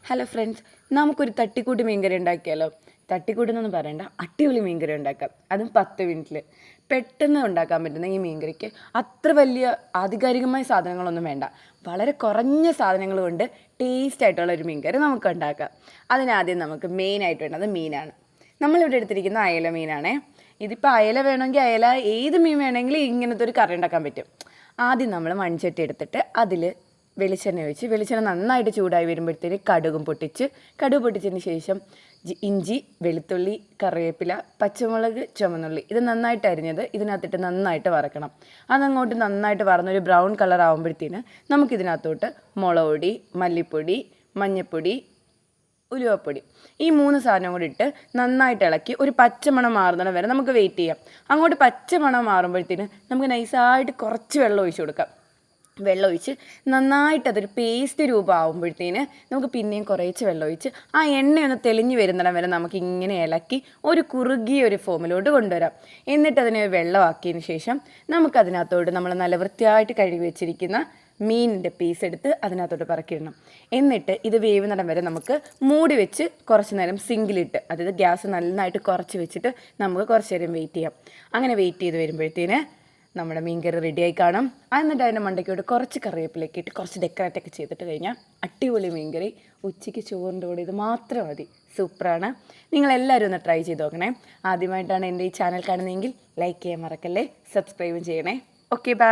Hello friends, നമുക്കൊരു തട്ടിക്കൂട്ട് മീൻകറി ഉണ്ടാക്കിയാലോ? തട്ടിക്കൂട്ടെന്നൊന്നും പറയണ്ട, അടിപൊളി മീൻകറി ഉണ്ടാക്കാം. അതും 10 മിനിറ്റിൽ പെട്ടെന്ന് ഉണ്ടാക്കാൻ പറ്റുന്ന ഈ മീൻകറിക്ക് അത്ര വലിയ ആധികാരികമായ സാധനങ്ങളൊന്നും വേണ്ട. വളരെ കുറഞ്ഞ സാധനങ്ങൾ കൊണ്ട് ടേസ്റ്റ് ആയിട്ടുള്ള ഒരു മീൻകറി നമുക്ക് ഉണ്ടാക്കാം. അതിനാദ്യം നമുക്ക് മെയിനായിട്ട് വേണ്ടത് മീനാണ്. നമ്മളിവിടെ എടുത്തിരിക്കുന്ന അയല മീനാണേ. ഇതിപ്പോൾ അയല വേണമെങ്കിൽ അയല, ഏത് മീൻ വേണമെങ്കിലും ഇങ്ങനത്തെ ഒരു കറി ഉണ്ടാക്കാൻ പറ്റും. ആദ്യം നമ്മൾ മൺചട്ടി എടുത്തിട്ട് അതിൽ വെളിച്ചെണ്ണ ഒഴിച്ച് വെളിച്ചെണ്ണ നന്നായിട്ട് ചൂടായി വരുമ്പോഴത്തേന് കടുക് പൊട്ടിച്ചതിന് ശേഷം ഇഞ്ചി, വെളുത്തുള്ളി, കറിവേപ്പില, പച്ചമുളക്, ചുവന്നുള്ളി ഇത് നന്നായിട്ട് അരിഞ്ഞത് ഇതിനകത്തിട്ട് നന്നായിട്ട് വറക്കണം. അതങ്ങോട്ട് നന്നായിട്ട് വറന്നൊരു ബ്രൗൺ കളർ ആകുമ്പോഴത്തേന് നമുക്കിതിനകത്തോട്ട് മുളക് പൊടി, മല്ലിപ്പൊടി, മഞ്ഞൾപ്പൊടി, ഉലുവപ്പൊടി ഈ 3 സാധനം കൂടി ഇട്ട് നന്നായിട്ട് ഇളക്കി ഒരു പച്ചമണം മാറുന്നിടം വരെ നമുക്ക് വെയിറ്റ് ചെയ്യാം. അങ്ങോട്ട് പച്ചമണം മാറുമ്പോഴത്തേന് നമുക്ക് നൈസായിട്ട് കുറച്ച് വെള്ളം ഒഴിച്ച് കൊടുക്കാം. വെള്ളം ഒഴിച്ച് നന്നായിട്ട് അതൊരു പേസ്റ്റ് രൂപമാകുമ്പോഴത്തേന് നമുക്ക് പിന്നെയും കുറേശ്ശെ വെള്ളം ഒഴിച്ച് ആ എണ്ണയൊന്ന് തെളിഞ്ഞ് വരുന്നിടം വരെ നമുക്ക് ഇങ്ങനെ ഇളക്കി ഒരു കുറുകിയ ഒരു ഫോമിലോട്ട് കൊണ്ടുവരാം. എന്നിട്ട് അതിനെ വെള്ളമാക്കിയതിന് ശേഷം നമുക്കതിനകത്തോട്ട് നമ്മൾ നല്ല വൃത്തിയായിട്ട് കഴുകി വെച്ചിരിക്കുന്ന മീനിൻ്റെ പീസ് എടുത്ത് അതിനകത്തോട്ട് പറക്കിയിടണം. എന്നിട്ട് ഇത് വേവുന്നിടം വരെ നമുക്ക് മൂടി വെച്ച് കുറച്ച് നേരം സിങ്കിലിട്ട്, അതായത് ഗ്യാസ് നന്നായിട്ട് കുറച്ച് വെച്ചിട്ട് നമുക്ക് കുറച്ച് നേരം വെയിറ്റ് ചെയ്യാം. അങ്ങനെ വെയിറ്റ് ചെയ്ത് വരുമ്പോഴത്തേന് നമ്മുടെ മീൻകറി റെഡിയായി കാണും. എന്നിട്ട് അതിൻ്റെ മണ്ടയ്ക്കോട്ട് കുറച്ച് കറിവേപ്പിലൊക്കെ ഇട്ട് കുറച്ച് ഡെക്കറേറ്റൊക്കെ ചെയ്തിട്ട് കഴിഞ്ഞാൽ അടിപൊളി മീൻകറി ഉച്ചയ്ക്ക് ചോറിൻ്റെ കൂടെ ഇത് മാത്രം മതി. സൂപ്പറാണ്. നിങ്ങളെല്ലാവരും ഒന്ന് ട്രൈ ചെയ്ത് നോക്കണേ. ആദ്യമായിട്ടാണ് എൻ്റെ ഈ ചാനൽ കാണുന്നതെങ്കിൽ ലൈക്ക് ചെയ്യാൻ മറക്കല്ലേ, സബ്സ്ക്രൈബും ചെയ്യണേ. Okay, by.